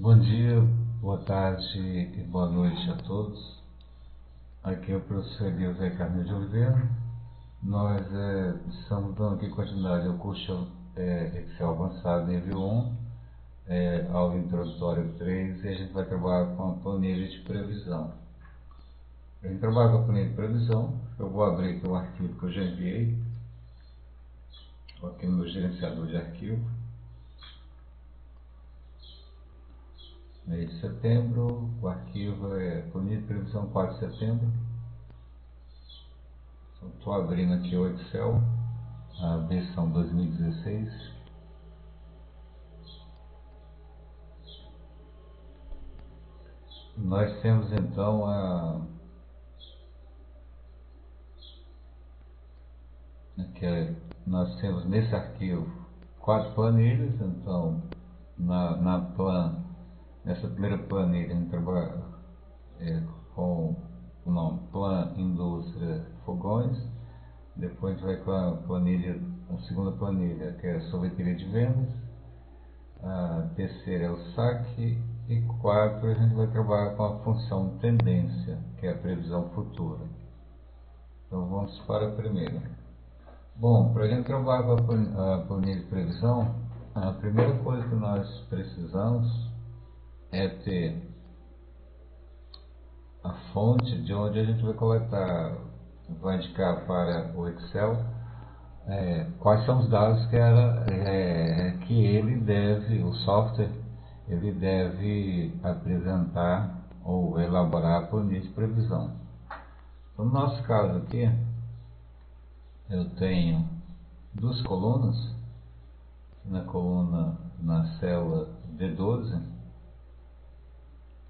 Bom dia, boa tarde e boa noite a todos. Aqui é o professor Elias Carneiro de Oliveira. Nós estamos dando aqui continuidade ao curso Excel Avançado nível 1, aula introdutória 3, e a gente vai trabalhar com a planilha de previsão. A gente trabalha com a planilha de previsão. Eu vou abrir aqui o arquivo que eu já enviei, aqui no meu gerenciador de arquivo. Mês de setembro, o arquivo é planilha de previsão 4 de setembro. Estou abrindo aqui o Excel, a versão 2016. Nós temos então nós temos nesse arquivo 4 planilhas. Então nessa primeira planilha a gente trabalha com o nome Plan Indústria Fogões. Depois a gente vai com a segunda planilha, que é a sorveteria de vendas. A terceira é o saque. E 4 a gente vai trabalhar com a função tendência, que é a previsão futura. Então vamos para a primeira. Bom, para a gente trabalhar com a planilha de previsão, a primeira coisa que nós precisamos é ter a fonte de onde a gente vai coletar, vai indicar para o Excel quais são os dados que ele deve, o software, ele deve apresentar ou elaborar a planilha de previsão. Então, no nosso caso aqui, eu tenho duas colunas. Na célula D12,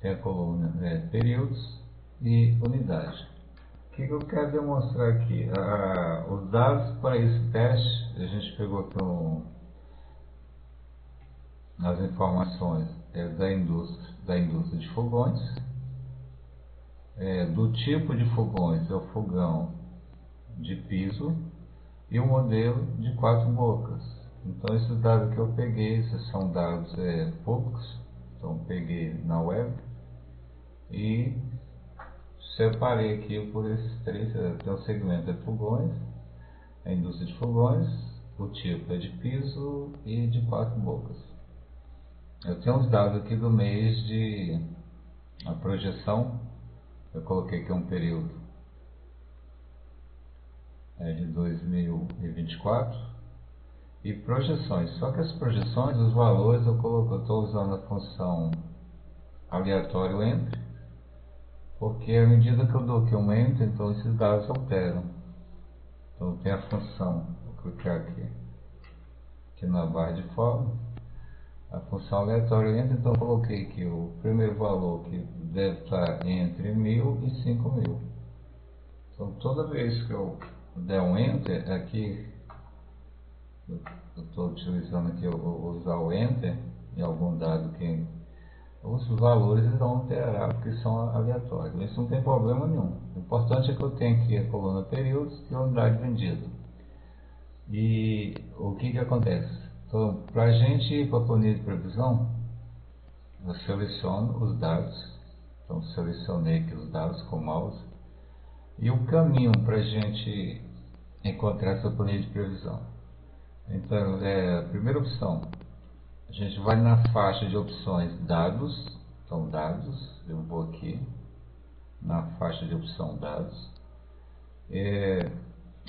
tem a coluna períodos e unidade. O que eu quero demonstrar aqui? Os dados para esse teste, a gente pegou aqui as informações da indústria de fogões, do tipo de fogões, é o fogão de piso e o modelo de 4 bocas. Então esses dados que eu peguei, esses são dados públicos, então peguei na web e separei aqui por esses três. Tem o segmento de fogões, a indústria de fogões, o tipo é de piso e de 4 bocas. Eu tenho os dados aqui do mês a projeção, eu coloquei aqui um período de 2024 e projeções. Só que as projeções, os valores, eu estou usando a função aleatório entre, porque à medida que eu dou aqui um enter, então esses dados alteram. Então tem a função, vou clicar aqui na barra de fórmula, a função aleatório entre. Então eu coloquei aqui o primeiro valor, que deve estar entre 1000 e 5000. Então toda vez que eu der um enter aqui, eu estou utilizando aqui, eu vou usar o enter em algum dado que os valores vão alterar porque são aleatórios. Isso não tem problema nenhum. O importante é que eu tenha aqui a coluna períodos e a unidade vendida. E o que acontece? Então, para a gente ir para a planilha de previsão, eu seleciono os dados. Então selecionei aqui os dados com o mouse. E o caminho para a gente encontrar essa planilha de previsão. Então, a primeira opção, a gente vai na faixa de opções dados. Então dados, eu vou aqui na faixa de opção dados.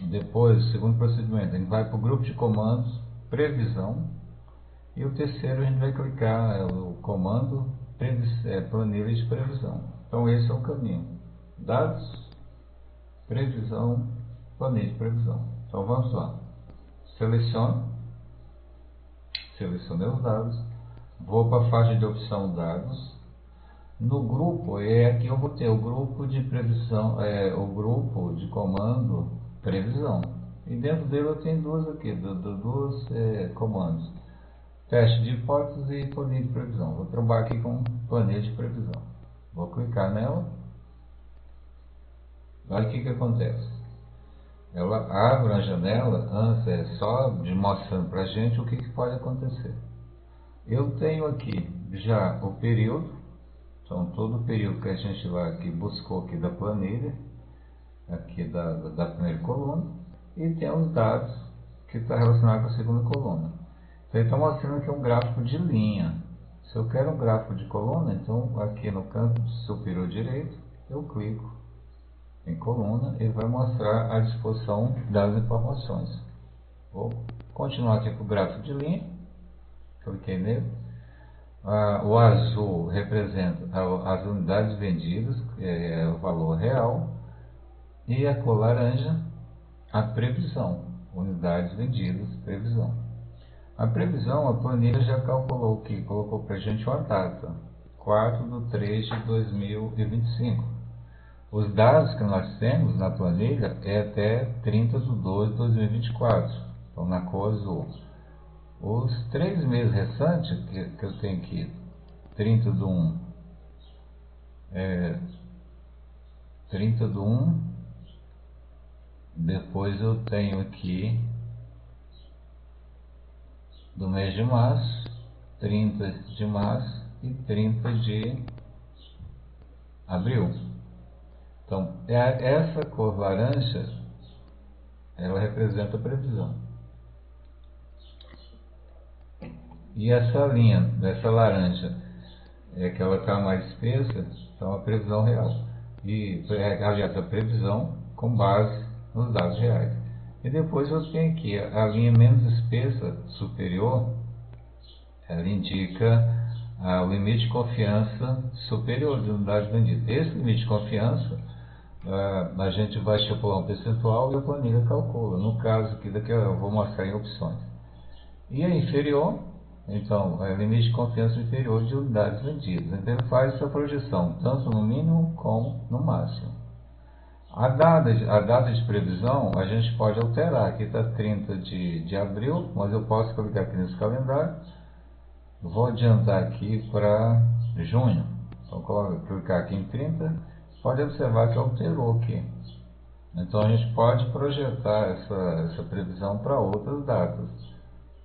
Depois, o segundo procedimento, a gente vai para o grupo de comandos previsão. E o terceiro, a gente vai clicar o comando planilha de previsão. Então esse é o caminho: dados, previsão, planilha de previsão. Então vamos lá. Selecionei os dados, vou para a faixa de opção dados. No grupo, aqui eu vou ter o grupo de previsão, o grupo de comando previsão. E dentro dele eu tenho duas comandos: teste de hipóteses e planilha de previsão. Vou trabalhar aqui com planilha de previsão. Vou clicar nela. Olha o que acontece. Ela abre a janela, só mostrando para a gente o que pode acontecer. Eu tenho aqui já o período, então todo o período que a gente lá aqui buscou aqui da planilha, aqui da primeira coluna, e tem os dados que está relacionado com a segunda coluna. Então ele está mostrando aqui um gráfico de linha. Se eu quero um gráfico de coluna, então aqui no canto superior direito, eu clico em coluna, ele vai mostrar a disposição das informações. Vou continuar aqui com o gráfico de linha, cliquei nele. O azul representa as unidades vendidas, é o valor real, e a cor laranja, a previsão, unidades vendidas, previsão. A previsão, a planilha já calculou que colocou para a gente uma data, 4/3/2025. Os dados que nós temos na planilha é até 30/2/2024, então na cor azul. Os 3 meses restantes que eu tenho aqui, 30/1, 30/1, depois eu tenho aqui do mês de março, 30 de março e 30 de abril. Então, essa cor laranja, ela representa a previsão. E essa linha, dessa laranja, que ela está mais espessa, então a previsão real. E, aliás, a previsão com base nos dados reais. E depois eu tenho aqui a linha menos espessa, superior, ela indica o limite de confiança superior de unidades vendidas. Esse limite de confiança, a gente vai estipular um percentual e a planilha calcula. No caso aqui, daqui eu vou mostrar em opções. E a inferior, então, é o limite de confiança inferior de unidades vendidas. Então ele faz essa projeção, tanto no mínimo como no máximo. A data de previsão a gente pode alterar. Aqui está 30 de abril, mas eu posso clicar aqui nesse calendário. Vou adiantar aqui para junho. Então, clicar aqui em 30. Pode observar que alterou aqui. Então, a gente pode projetar essa previsão para outras datas.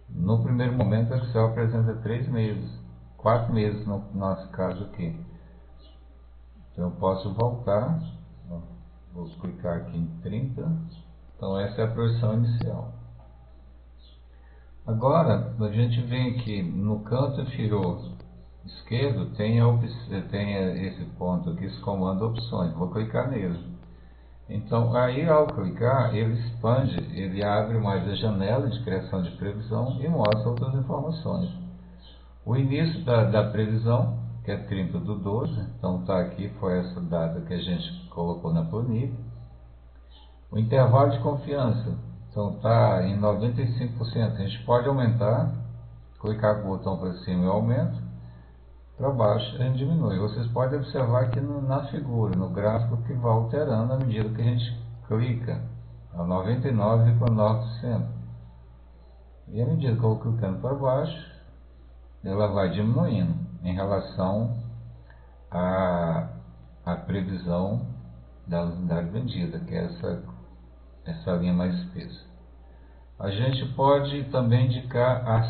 No primeiro momento, o Excel apresenta 3 meses, 4 meses no nosso caso aqui. Então, eu posso voltar. Vou clicar aqui em 30. Então essa é a projeção inicial. Agora a gente vem aqui no canto inferior esquerdo, tem esse ponto aqui, esse comando opções. Vou clicar nele. Então aí ao clicar ele expande, ele abre mais a janela de criação de previsão e mostra outras informações. O início da previsão, que é 30/12, então está aqui, foi essa data que a gente colocou na planilha. O intervalo de confiança, então está em 95%, a gente pode aumentar, clicar com o botão para cima eu aumento, para baixo a gente diminui. Vocês podem observar aqui na figura, no gráfico, que vai alterando à medida que a gente clica, a 99,9%. E à medida que eu vou clicando para baixo, ela vai diminuindo em relação à previsão da unidade vendida, que é essa linha mais espessa. A gente pode também indicar a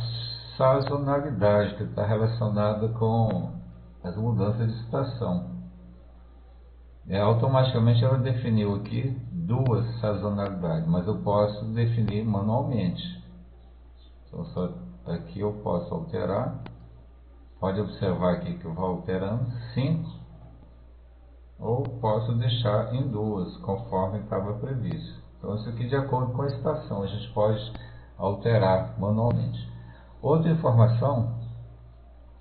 sazonalidade, que está relacionada com as mudanças de estação. Automaticamente ela definiu aqui 2 sazonalidades, mas eu posso definir manualmente. Então só aqui eu posso alterar. Pode observar aqui que eu vou alterando 5, ou posso deixar em 2, conforme estava previsto. Então isso aqui de acordo com a estação, a gente pode alterar manualmente. Outra informação,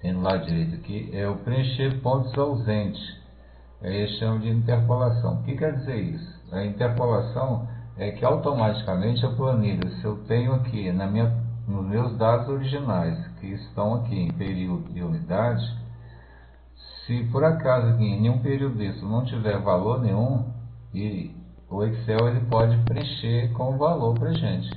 tem no lado direito aqui, é o preencher pontos ausentes. Eles chamam de interpolação. O que quer dizer isso? A interpolação é que automaticamente a planilha, se eu tenho aqui nos meus dados originais, que estão aqui em período e unidade, se por acaso aqui em nenhum período desse não tiver valor nenhum, e o Excel ele pode preencher com o valor para a gente.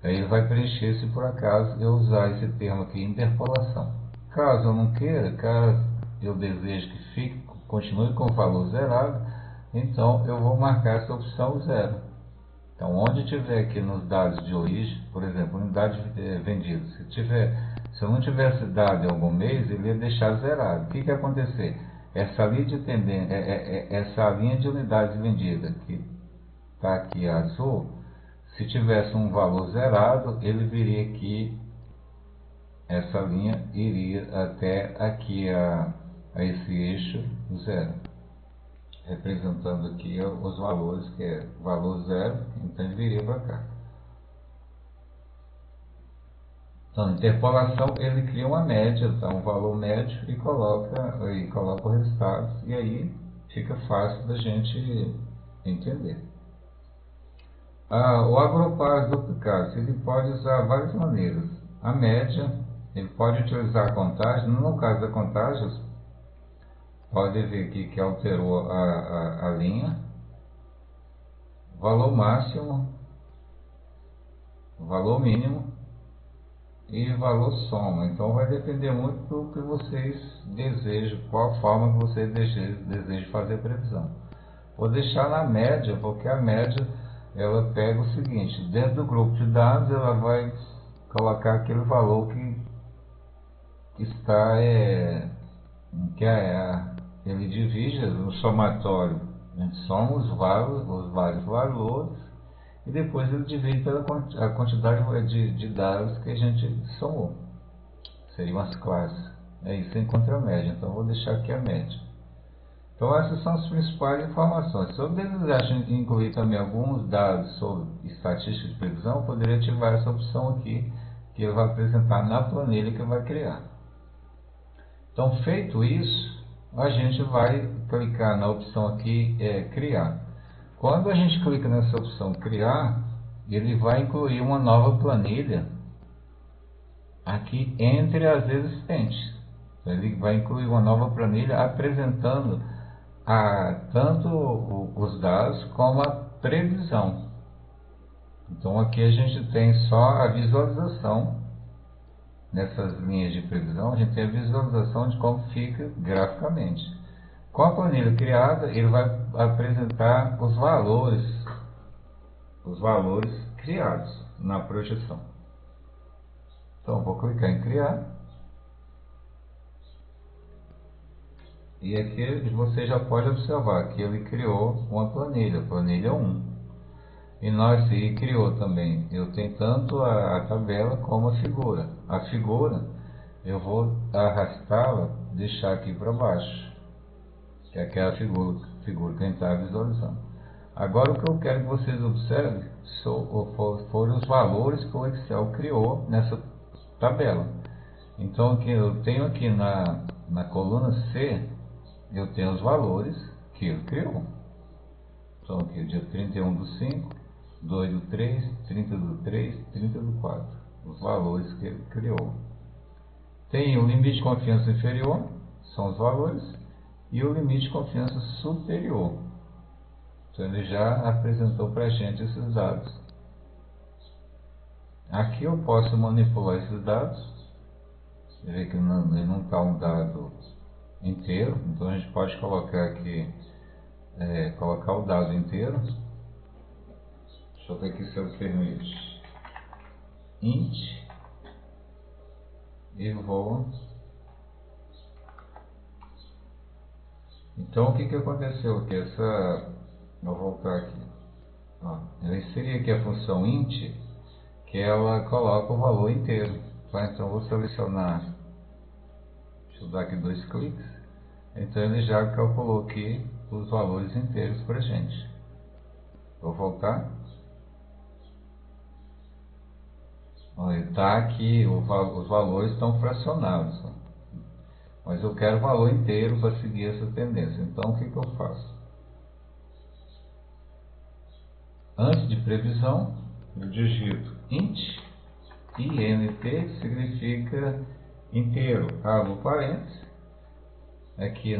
Aí ele vai preencher se por acaso eu usar esse termo aqui, interpolação. Caso eu não queira, caso eu deseje que continue com o valor zerado, então eu vou marcar essa opção 0. Então, onde tiver aqui nos dados de origem, por exemplo, unidade vendida, se eu não tivesse dado em algum mês, ele ia deixar zerado. O que ia acontecer? Essa linha de unidades vendidas, que está aqui azul, se tivesse um valor zerado, ele viria aqui, essa linha iria até aqui a esse eixo zero, representando aqui os valores, que é valor zero, então ele viria para cá. Então, interpolação, ele cria uma média, dá um valor médio e coloca o resultado, e aí fica fácil da gente entender. O agrupar os duplicados, ele pode usar várias maneiras. A média, ele pode utilizar a contagem. No caso da contagem, pode ver aqui que alterou a linha. Valor máximo, valor mínimo e valor soma. Então vai depender muito do que vocês desejam, qual forma que vocês desejam fazer a previsão. Vou deixar na média, porque a média ela pega o seguinte: dentro do grupo de dados ela vai colocar aquele valor que está ele divide no somatório, a gente soma os vários valores e depois ele divide pela a quantidade de dados que a gente somou, seriam as classes. Aí você encontra a média, então vou deixar aqui a média. Então essas são as principais informações. Se eu desejasse incluir também alguns dados sobre estatística de previsão, eu poderia ativar essa opção aqui, que ele vai apresentar na planilha que eu vai criar. Então, feito isso, a gente vai clicar na opção aqui, criar. Quando a gente clica nessa opção criar, ele vai incluir uma nova planilha aqui entre as existentes. Então, ele vai incluir uma nova planilha apresentando tanto os dados como a previsão. Então aqui a gente tem só a visualização. Nessas linhas de previsão a gente tem a visualização de como fica graficamente. Com a planilha criada, ele vai apresentar os valores criados na projeção. Então vou clicar em criar. E aqui você já pode observar que ele criou uma planilha 1. E criou também, eu tenho tanto a tabela como a figura. A figura, eu vou arrastá-la, deixar aqui para baixo, que é aquela figura que a gente está visualizando. Agora o que eu quero que vocês observem foram os valores que o Excel criou nessa tabela. Então eu tenho aqui na coluna C, eu tenho os valores que ele criou. Então aqui, dia 31/5, 2/3, 30/3, 30/4. Os valores que ele criou. Tem o limite de confiança inferior, são os valores, e o limite de confiança superior. Então ele já apresentou para a gente esses dados. Aqui eu posso manipular esses dados. Você vê que ele não está um dado inteiro, então a gente pode colocar aqui, colocar o dado inteiro. Deixa eu ver aqui se ele permite. Int. E vou. Então o que aconteceu aqui? Vou voltar aqui. Eu inseri aqui a função int, que ela coloca o valor inteiro. Tá? Então eu vou selecionar. Deixa eu dar aqui 2 cliques. Então ele já calculou aqui os valores inteiros para a gente. Vou voltar. Está aqui, os valores estão fracionados. Mas eu quero o valor inteiro para seguir essa tendência. Então o que eu faço? Antes de previsão, eu digito int, int significa inteiro, abro parênteses. Aqui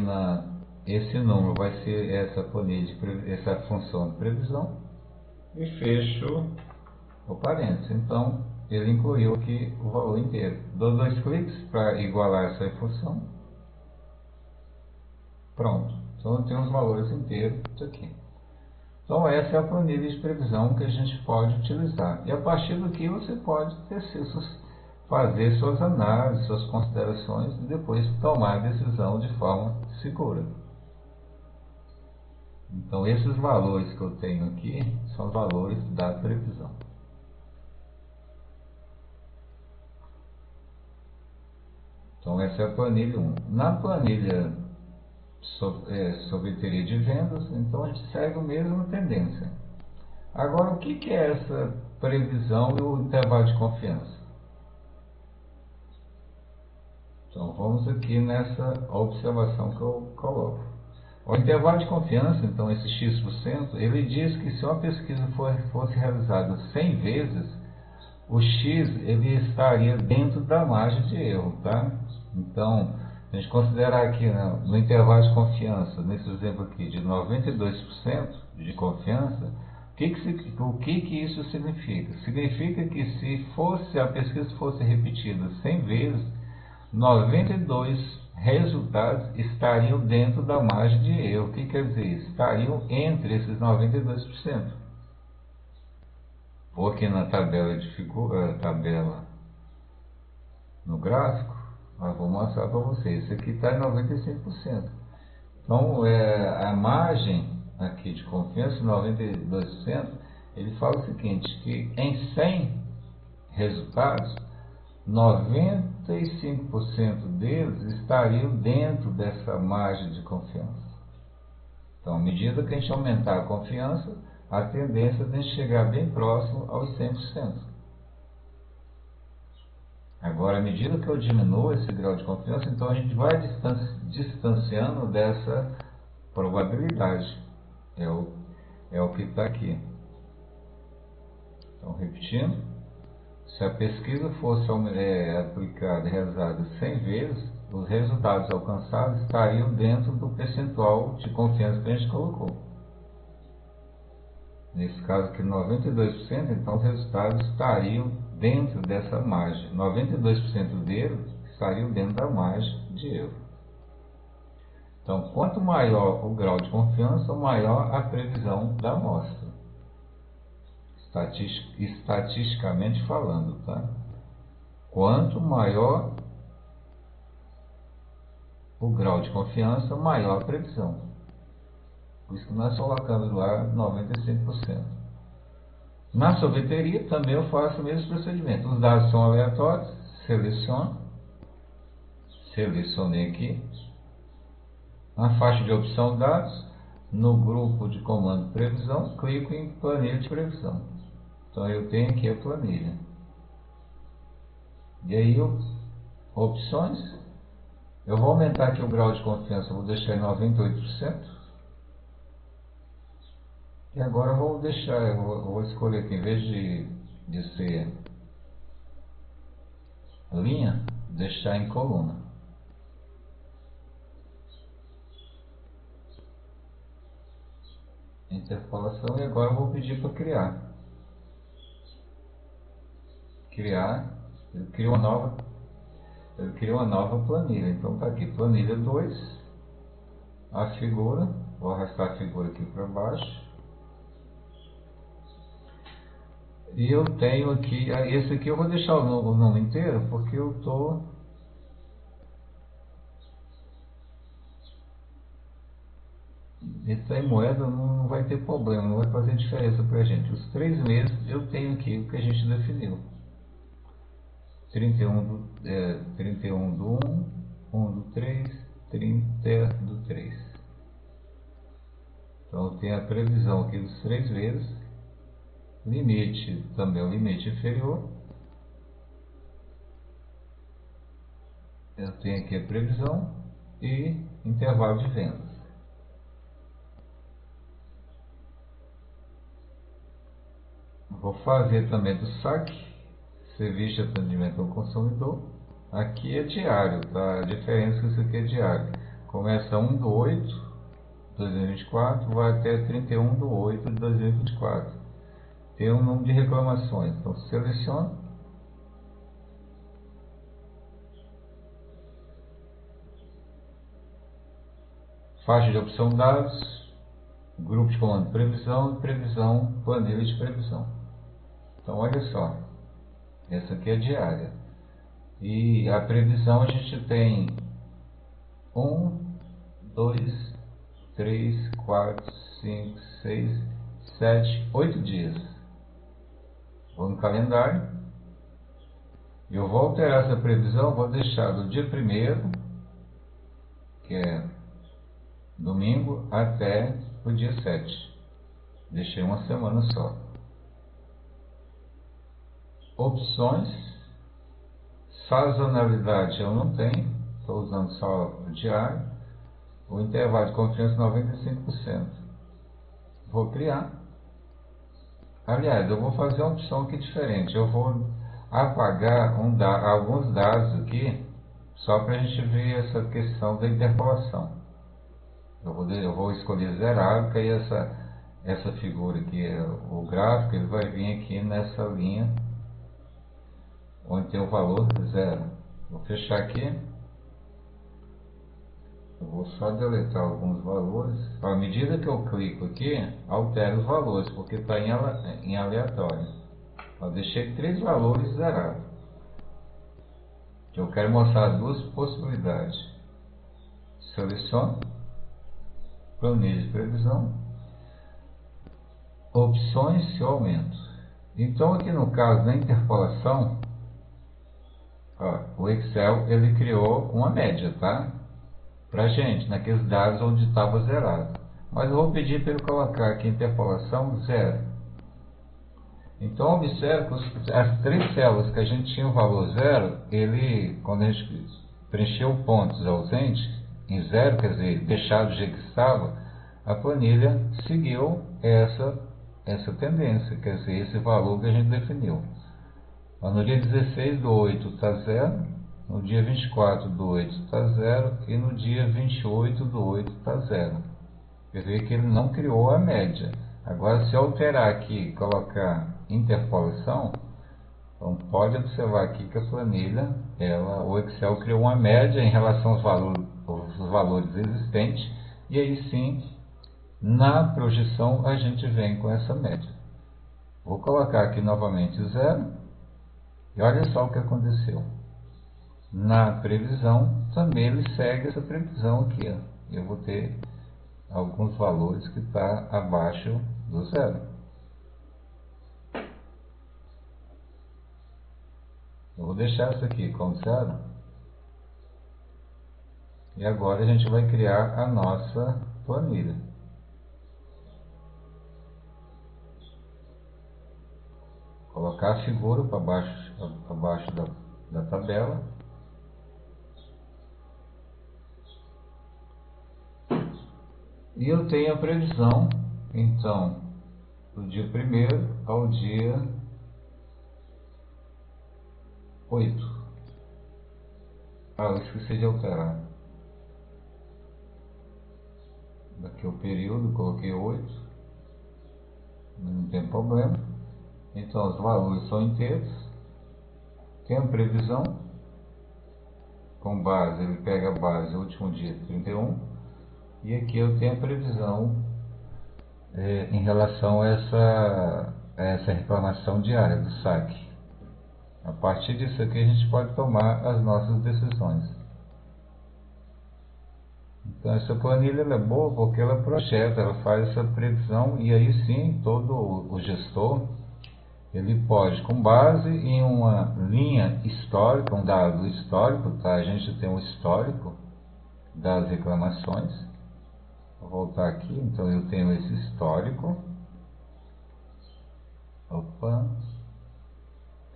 esse número vai ser essa função de previsão e fecho o parênteses. Então ele incluiu aqui o valor inteiro. Dou 2 cliques para igualar essa função. Pronto. Então eu tenho os valores inteiros aqui. Então essa é a planilha de previsão que a gente pode utilizar. E a partir daqui você pode fazer suas análises, suas considerações e depois tomar a decisão de forma segura. Então esses valores que eu tenho aqui são os valores da previsão. Então essa é a planilha 1. Na planilha sorveteria de vendas, então a gente segue a mesma tendência. Agora o que é essa previsão e o intervalo de confiança? Então vamos aqui nessa observação que eu coloco. O intervalo de confiança, então esse X%, ele diz que se uma pesquisa fosse realizada 100 vezes, o X ele estaria dentro da margem de erro, tá? Então, a gente considerar aqui, né, no intervalo de confiança, nesse exemplo aqui, de 92% de confiança, o que isso significa? Significa que se a pesquisa fosse repetida 100 vezes, 92 resultados estariam dentro da margem de erro. O que quer dizer isso? Estariam entre esses 92%. Porque na tabela no gráfico, eu vou mostrar para vocês. Isso aqui está em 95%. Então, a margem aqui de confiança, 92%, ele fala o seguinte, que em 100 resultados, 95% deles estariam dentro dessa margem de confiança. Então, à medida que a gente aumentar a confiança, a tendência é de chegar bem próximo aos 100%. Agora, à medida que eu diminuo esse grau de confiança, então a gente vai distanciando dessa probabilidade. É o que está aqui. Então, repetindo, se a pesquisa fosse aplicada e realizada 100 vezes, os resultados alcançados estariam dentro do percentual de confiança que a gente colocou. Nesse caso aqui, 92%, então os resultados estariam dentro dessa margem. 92% deles estariam dentro da margem de erro. Então, quanto maior o grau de confiança, maior a previsão da amostra. Estatisticamente falando, tá? Quanto maior o grau de confiança, maior a previsão. Por isso que nós colocamos lá 95%. Na sorveteria também eu faço o mesmo procedimento. Os dados são aleatórios, selecionei aqui. Na faixa de opção dados, no grupo de comando previsão, clico em planilha de previsão. Então eu tenho aqui a planilha. E aí, opções, eu vou aumentar aqui o grau de confiança, vou deixar em 98%. E agora eu vou escolher aqui, em vez de ser linha, deixar em coluna. Interpolação, e agora eu vou pedir para criar. Ele cria uma nova planilha. Então tá aqui, planilha 2, a figura, vou arrastar a figura aqui para baixo. E eu tenho aqui, esse aqui eu vou deixar o nome inteiro, porque eu estou... Esse aí moeda não vai ter problema, não vai fazer diferença para a gente. Os 3 meses eu tenho aqui o que a gente definiu. 31 do 1, 1 do 3, 30 do 3. Então eu tenho a previsão aqui dos 3 meses. Limite também é o limite inferior. Eu tenho aqui a previsão e intervalo de vendas. Vou fazer também do saque, serviço de atendimento ao consumidor. Aqui é diário, tá? A diferença é que isso aqui é diário. Começa 1 de 8 de 2024, vai até 31 de 8 de 2024. Tem um número de reclamações, então seleciono. Faixa de opção dados, grupo de comando previsão e previsão, planilha de previsão. Então olha só, essa aqui é diária. E a previsão a gente tem 1, 2, 3, 4, 5, 6, 7, 8 dias. Vou no calendário. Eu vou alterar essa previsão, vou deixar do dia 1º, que é domingo, até o dia 7. Deixei uma semana só. Opções. Sazonalidade eu não tenho, estou usando só o diário. O intervalo de confiança 95%. Vou criar. Aliás, eu vou fazer uma opção aqui diferente. Eu vou apagar alguns dados aqui, só para a gente ver essa questão da interpolação. Eu vou escolher zerado, que aí essa figura aqui, o gráfico, ele vai vir aqui nessa linha, onde tem o valor zero. Vou fechar aqui. Eu vou só deletar alguns valores. À medida que eu clico aqui, altera os valores, porque está em aleatório. Eu deixei 3 valores zerados. Eu quero mostrar as duas possibilidades. Seleciono, planilha de previsão, opções e aumento. Então aqui no caso da interpolação, ó, o Excel ele criou uma média, tá? Pra gente, naqueles dados onde estava zerado. Mas eu vou pedir para ele colocar aqui interpolação 0. Então observe que as 3 células que a gente tinha o valor 0, ele, quando a gente preencheu pontos ausentes em 0, quer dizer, deixado do jeito que estava, a planilha seguiu essa tendência, quer dizer, esse valor que a gente definiu. No dia 16 do 8 está 0, no dia 24 do 8 está 0 e no dia 28 do 8 está 0. Quer ver que ele não criou a média. Agora, se eu alterar aqui e colocar interpolação, então pode observar aqui que a planilha, o Excel criou uma média em relação aos valores existentes, e aí sim, na projeção, a gente vem com essa média. Vou colocar aqui novamente 0, e olha só o que aconteceu. Na previsão, também ele segue essa previsão aqui. Ó. Eu vou ter alguns valores que está abaixo do 0. Eu vou deixar isso aqui como 0. E agora a gente vai criar a nossa planilha. Colocar a figura para baixo da tabela. E eu tenho a previsão, então, do dia 1º ao dia 8. Eu esqueci de alterar. Aqui o período, coloquei 8. Não tem problema. Então, os valores são inteiros. Tem a previsão. Com base, ele pega a base, o último dia, 31. E aqui eu tenho a previsão em relação a essa reclamação diária do saque. A partir disso aqui a gente pode tomar as nossas decisões. Então essa planilha é boa porque ela projeta, ela faz essa previsão e aí sim todo o gestor ele pode, com base em uma linha histórica, um dado histórico, tá? A gente tem um histórico das reclamações. Vou voltar aqui, então eu tenho esse histórico. Opa,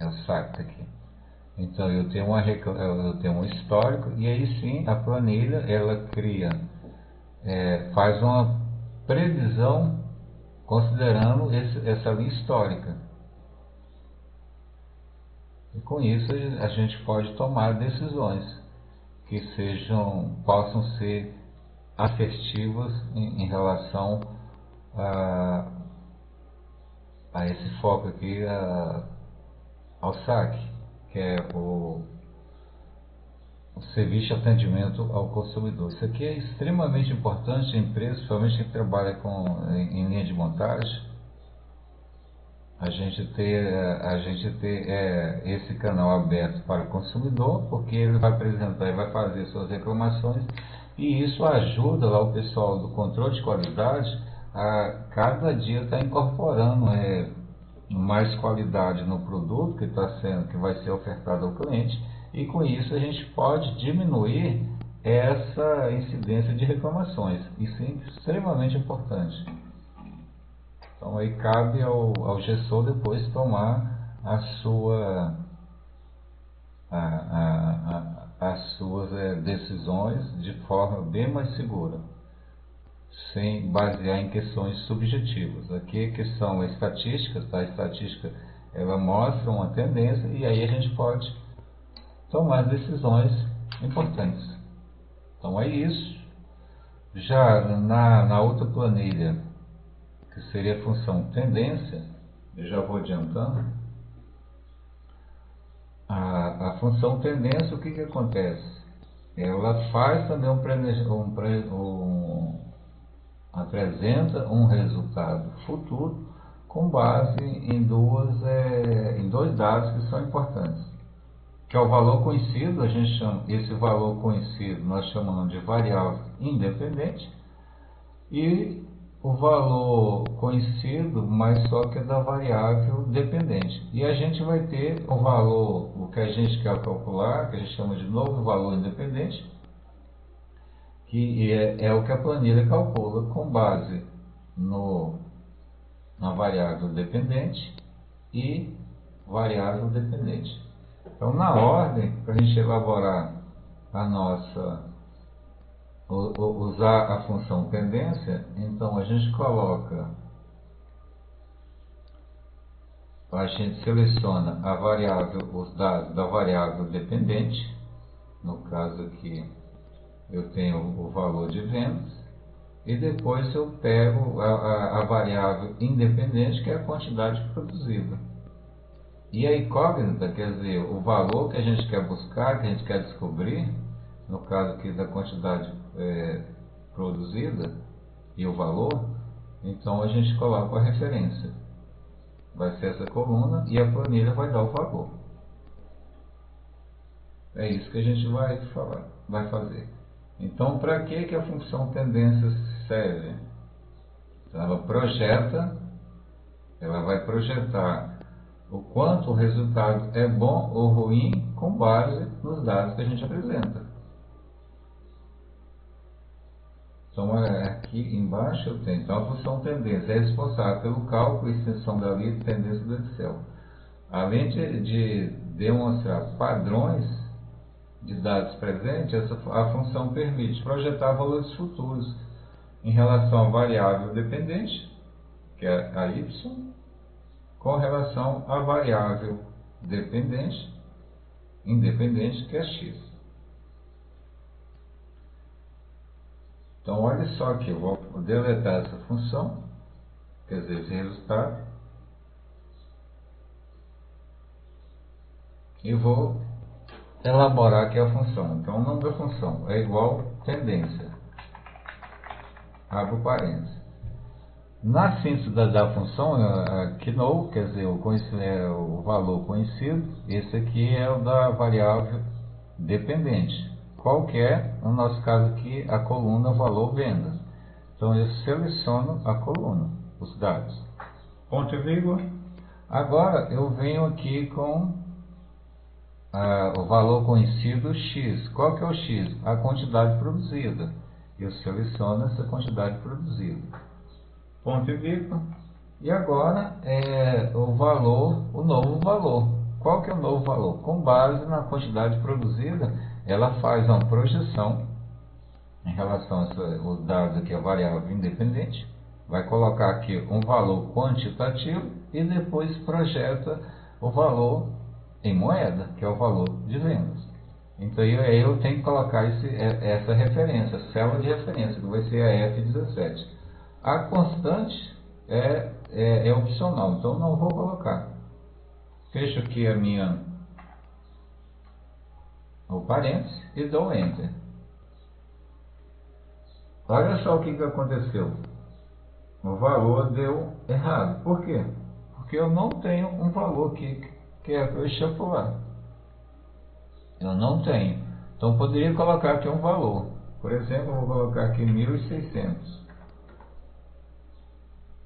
é o saque aqui. Então eu tenho um histórico e aí sim a planilha ela cria, faz uma previsão considerando essa linha histórica. E com isso a gente pode tomar decisões que possam ser assertivas em relação a esse foco aqui, ao saque, que é o serviço de atendimento ao consumidor. Isso aqui é extremamente importante em empresas, principalmente quem trabalha em linha de montagem, a gente ter esse canal aberto para o consumidor, porque ele vai apresentar e vai fazer suas reclamações, e isso ajuda lá o pessoal do controle de qualidade a cada dia estar incorporando mais qualidade no produto que vai ser ofertado ao cliente, e com isso a gente pode diminuir essa incidência de reclamações. Isso é extremamente importante. Então aí cabe ao gestor depois tomar as suas decisões de forma bem mais segura, sem basear em questões subjetivas. Aqui a questão é estatística, tá? A estatística ela mostra uma tendência e aí a gente pode tomar decisões importantes. Então é isso. Já na outra planilha, que seria a função tendência, eu já vou adiantando. A função tendência, o que acontece? Ela faz também apresenta um resultado futuro com base em dois dados que são importantes, que é o valor conhecido. A gente chama esse valor conhecido, nós chamamos de variável independente, e o valor conhecido, mas só que é da variável dependente. E a gente vai ter o valor, o que a gente quer calcular, que a gente chama de novo valor independente, que é o que a planilha calcula com base na variável dependente e variável dependente. Então, na ordem, para a gente elaborar usar a função tendência, então a gente seleciona os dados da variável dependente. No caso aqui eu tenho o valor de vendas, e depois eu pego a variável independente, que é a quantidade produzida. E a incógnita, quer dizer, o valor que a gente quer buscar, que a gente quer descobrir, no caso aqui da quantidade produzida e o valor, então a gente coloca a referência. Vai ser essa coluna e a planilha vai dar o valor. É isso que a gente vai fazer. Então, para que a função tendência serve? Então, ela vai projetar o quanto o resultado é bom ou ruim com base nos dados que a gente apresenta. Então, aqui embaixo eu tenho. Então, a função tendência é responsável pelo cálculo e extensão da linha de tendência do Excel. Além de demonstrar padrões de dados presentes, a função permite projetar valores futuros em relação à variável dependente, que é a y, com relação à variável independente, que é x. Então, olha só aqui, eu vou deletar essa função, quer dizer, esse resultado, e vou elaborar aqui a função. Então, o nome da função é igual tendência. Abro parênteses. Na síntese da função, aqui no, quer dizer, o valor conhecido, esse aqui é o da variável dependente. Qual que é? No nosso caso aqui, a coluna valor vendas. Então, eu seleciono a coluna, os dados. Ponto e vírgula. Agora, eu venho aqui com o valor conhecido x. Qual que é o x? A quantidade produzida. Eu seleciono essa quantidade produzida. Ponto e vírgula. E agora o novo valor. Qual que é o novo valor? Com base na quantidade produzida, ela faz uma projeção em relação aos dados aqui, a variável independente. Vai colocar aqui um valor quantitativo e depois projeta o valor em moeda, que é o valor de vendas. Então aí eu tenho que colocar essa referência, célula de referência, que vai ser a F17. A constante é opcional, então não vou colocar. Fecho aqui a minha o parênteses e dou Enter. Olha só o que aconteceu. O valor deu errado. Por quê? Porque eu não tenho um valor que é para eu extrapolar. Eu não tenho. Então poderia colocar aqui um valor. Por exemplo, eu vou colocar aqui 1.600,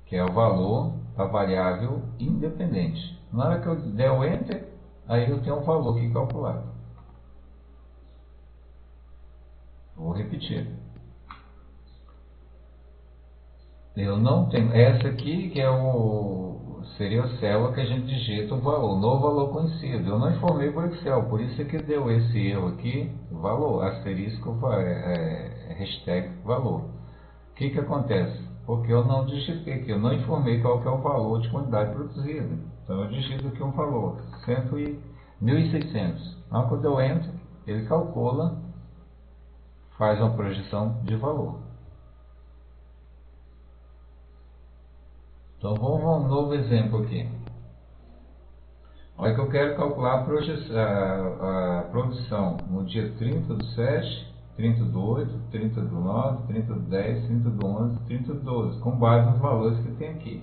que é o valor da variável independente. Na hora que eu der o Enter, aí eu tenho um valor aqui calculado. Vou repetir. Eu não tenho. Essa aqui que seria a célula que a gente digita o valor, novo valor conhecido. Eu não informei por Excel, por isso é que deu esse erro aqui, valor, asterisco, hashtag valor. O que acontece? Porque eu não digitei aqui, eu não informei qual que é o valor de quantidade produzida. Então eu digito aqui um valor, 1.600. Então quando eu entro, ele calcula, faz uma projeção de valor. Então vamos a um novo exemplo aqui. Olha que eu quero calcular a produção no dia 30 do 7, 30 do 8, 30 do 9, 30 do 10, 30 do 11, 30 do 12, com base nos valores que tem aqui.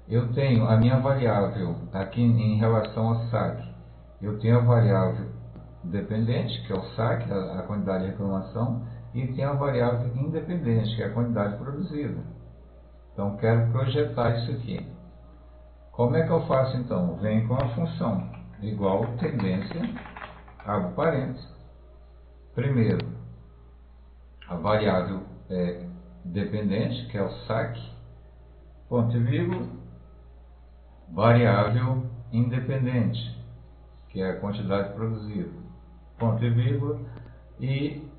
Eu tenho a minha variável aqui em relação ao saque. Eu tenho a variável dependente, que é o saque, a quantidade de reclamação, e tenho a variável independente, que é a quantidade produzida. Então, quero projetar isso aqui. Como é que eu faço então? Venho com a função igual tendência, abro parênteses. Primeiro, a variável dependente, que é o saque, ponto e vírgula, variável independente, que é a quantidade produzida, ponto e vírgula, e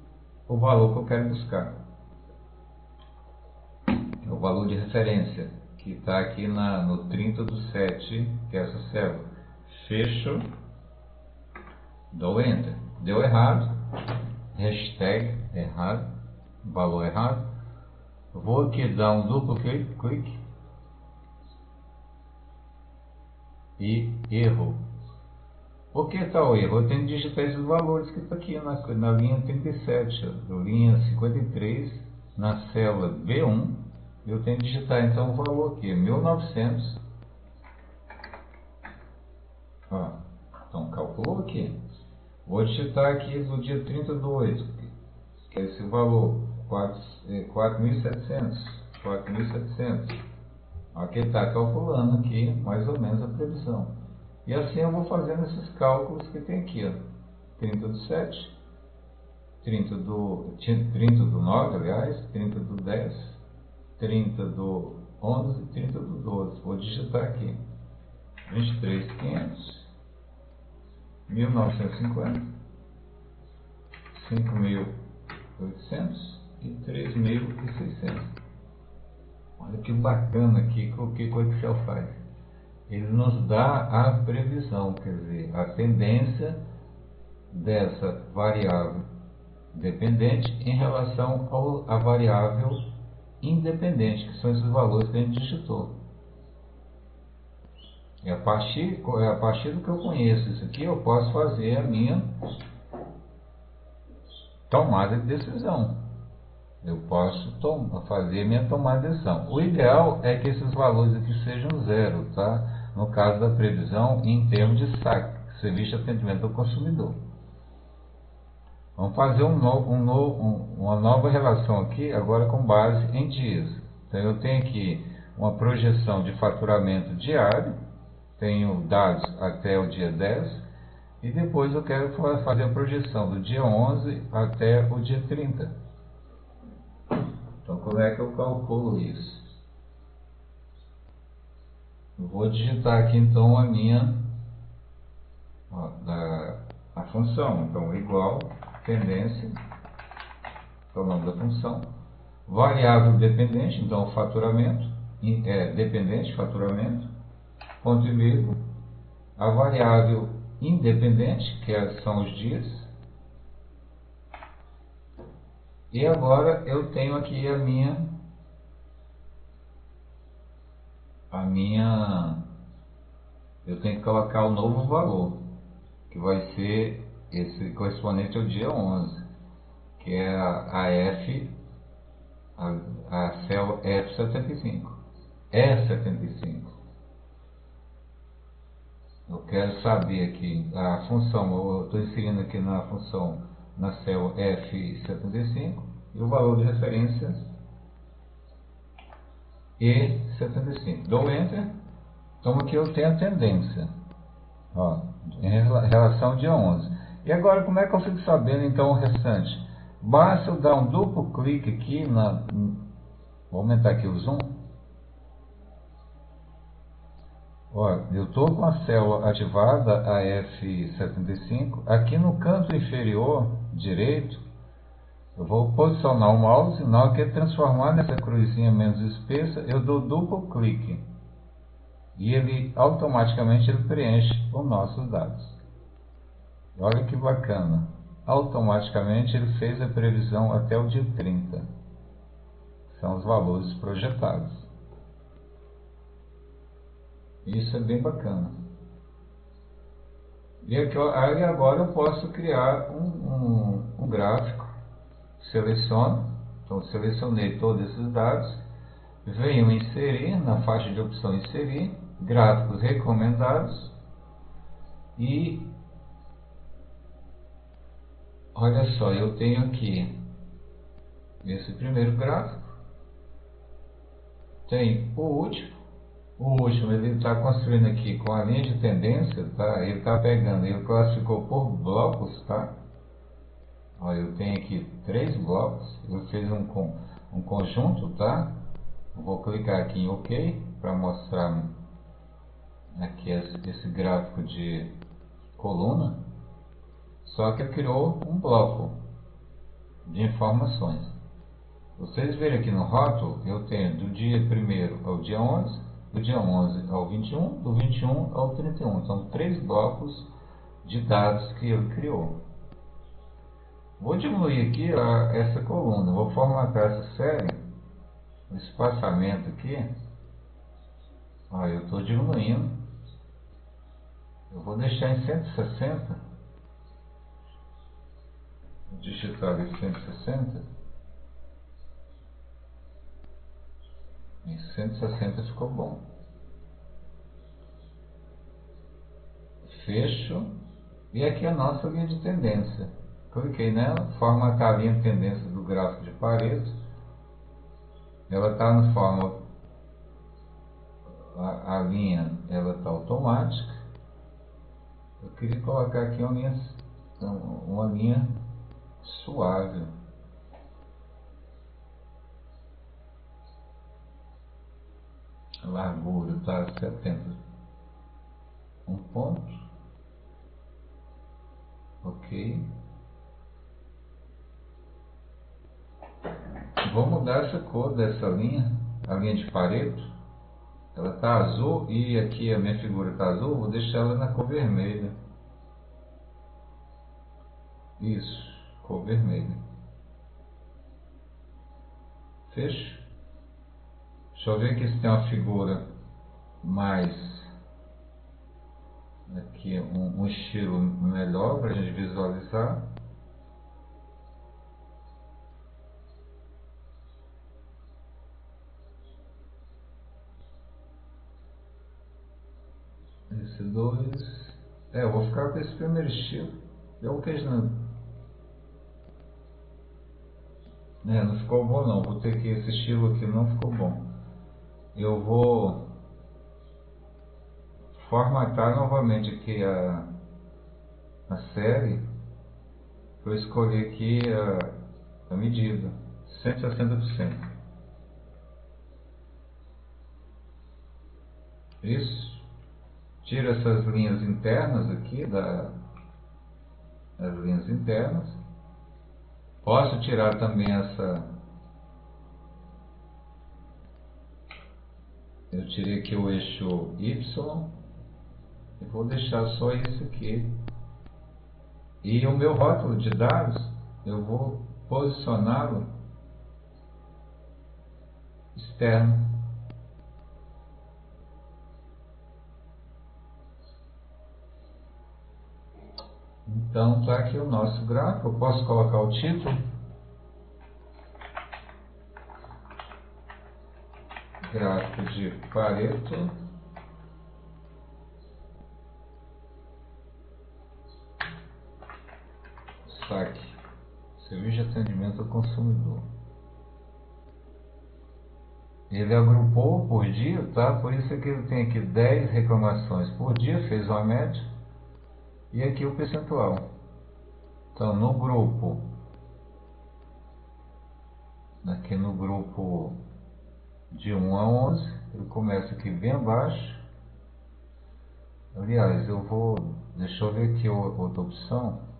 o valor que eu quero buscar. O valor de referência, que está aqui no 30 do 7, que é essa célula. Fecho, dou Enter. Deu errado, hashtag errado, valor errado. Vou aqui dar um duplo clique e erro. Por que está o erro? Eu tenho que digitar esses valores que estão aqui na linha 37, linha 53, na célula B1. Eu tenho que digitar então o valor aqui, 1900. Então calculou aqui. Vou digitar aqui do dia 30 do 8, que é esse valor, 4.700. 4.700. Aqui está calculando aqui mais ou menos a previsão. E assim eu vou fazendo esses cálculos que tem aqui, ó. 30 do 7, 30 do 9, aliás, 30 do 10. 30 do 11 e 30 do 12. Vou digitar aqui. 23.500, 1950, 5.800 e 3.600. Olha que bacana aqui o que o Excel faz. Ele nos dá a previsão, quer dizer, a tendência dessa variável dependente em relação à variável independente, que são esses valores que a gente digitou. E a partir do que eu conheço isso aqui, eu posso fazer a minha tomada de decisão. Eu posso fazer a minha tomada de decisão. O ideal é que esses valores aqui sejam zero, tá? No caso da previsão, em termos de saque, serviço de atendimento ao consumidor. Vamos fazer uma nova relação aqui, agora com base em dias. Então, eu tenho aqui uma projeção de faturamento diário, tenho dados até o dia 10, e depois eu quero fazer a projeção do dia 11 até o dia 30. Então, como é que eu calculo isso? Eu vou digitar aqui, então, a minha a função. Então, igual tendência, que é o nome da função, variável dependente, então faturamento, dependente, faturamento, ponto e vírgula, a variável independente, que são os dias, e agora eu tenho aqui eu tenho que colocar o novo valor, que vai ser esse correspondente ao dia 11, que é a F, a célula F75. E75. Eu quero saber aqui a função, eu estou inserindo aqui na função, na célula F75, e o valor de referência E75. Dou Enter, então aqui eu tenho a tendência, ó, em relação ao dia 11. E agora como é que eu fico sabendo então o restante? Basta eu dar um duplo clique aqui vou aumentar aqui o zoom. Olha, eu estou com a célula ativada, a F75, aqui no canto inferior direito, eu vou posicionar o mouse, na hora que ele transformar nessa cruzinha menos espessa, eu dou duplo clique, e ele automaticamente ele preenche os nossos dados. Olha que bacana, automaticamente ele fez a previsão até o dia 30, são os valores projetados. Isso é bem bacana. E aqui, aí agora eu posso criar um gráfico. Seleciono. Então selecionei todos esses dados. Venho inserir na faixa de opção inserir. Gráficos recomendados. E olha só, eu tenho aqui esse primeiro gráfico. Tem o último. O último ele está construindo aqui com a linha de tendência, tá? Ele está pegando, ele classificou por blocos, tá? Olha, eu tenho aqui 3 blocos, eu fiz um conjunto, tá? Eu vou clicar aqui em OK para mostrar aqui esse gráfico de coluna. Só que criou um bloco de informações. Vocês verem aqui no rótulo, eu tenho do dia 1º ao dia 11. Do dia 11 ao 21, do 21 ao 31. São 3 blocos de dados que ele criou. Vou diminuir aqui essa coluna. Vou formatar essa série. O espaçamento aqui. Ó, eu estou diminuindo. Eu vou deixar em 160. Vou digitar aqui 160. Em 160 ficou bom. Fecho. E aqui a nossa linha de tendência. Cliquei nela, formatar a linha de tendência do gráfico de Pareto. Ela está no forma. A linha ela está automática. Eu queria colocar aqui uma linha suave. A largura está 70. Um ponto. Ok. Vou mudar essa cor dessa linha, a linha de Pareto. Ela está azul e aqui a minha figura está azul. Vou deixar ela na cor vermelha. Isso, cor vermelha. Fecho. Deixa eu ver aqui se tem uma figura mais, aqui um estilo melhor para a gente visualizar. Esse 2, eu vou ficar com esse primeiro estilo. Eu que não ficou bom não, vou ter que esse estilo aqui não ficou bom. Eu vou formatar novamente aqui a série. Vou escolher aqui a medida, 160%. Isso. Tiro essas linhas internas aqui, as linhas internas. Posso tirar também eu tirei aqui o eixo Y. Eu vou deixar só isso aqui. E o meu rótulo de dados, eu vou posicioná-lo externo. Então está aqui o nosso gráfico. Eu posso colocar o título: gráfico de Pareto saque, serviço de atendimento ao consumidor. Ele agrupou por dia, tá? Por isso que ele tem aqui 10 reclamações por dia, fez uma média, e aqui o percentual. Então no grupo, aqui no grupo de 1 a 11, ele começa aqui bem abaixo. Aliás, deixa eu ver aqui outra opção.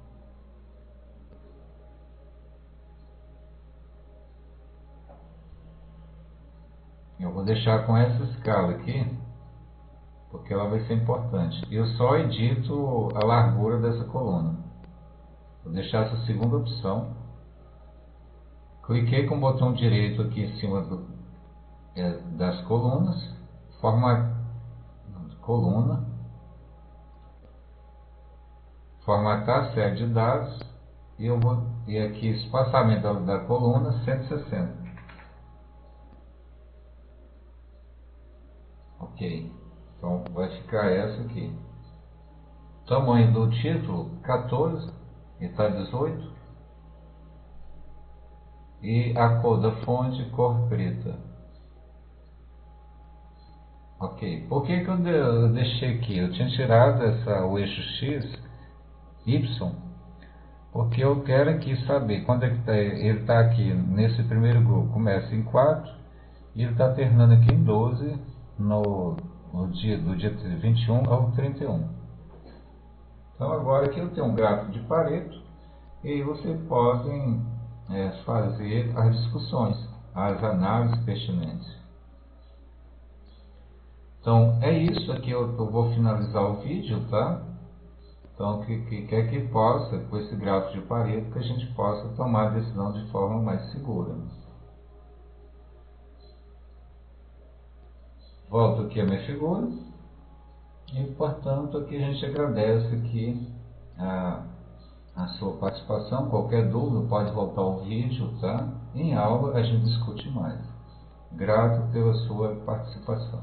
Eu vou deixar com essa escala aqui, porque ela vai ser importante. Eu só edito a largura dessa coluna. Vou deixar essa segunda opção. Cliquei com o botão direito aqui em cima das colunas, formatar a série de dados, e aqui espaçamento da coluna 160. Ok, então vai ficar essa aqui. Tamanho do título 14, ele está 18, e a cor da fonte cor preta. Ok, por que eu deixei aqui? Eu tinha tirado o eixo X, Y, porque eu quero aqui saber quando é que ele está aqui nesse primeiro grupo. Começa em 4 e ele está terminando aqui em 12 do dia 21 ao 31. Então agora aqui eu tenho um gráfico de Pareto, e aí vocês podem fazer as discussões, as análises pertinentes. Então é isso aqui, eu vou finalizar o vídeo, tá? Então que quer que possa, com esse gráfico de Pareto, que a gente possa tomar a decisão de forma mais segura. Volto aqui a minha figura, e portanto aqui a gente agradece aqui a sua participação. Qualquer dúvida pode voltar ao vídeo, tá? Em aula a gente discute mais. Grato pela sua participação.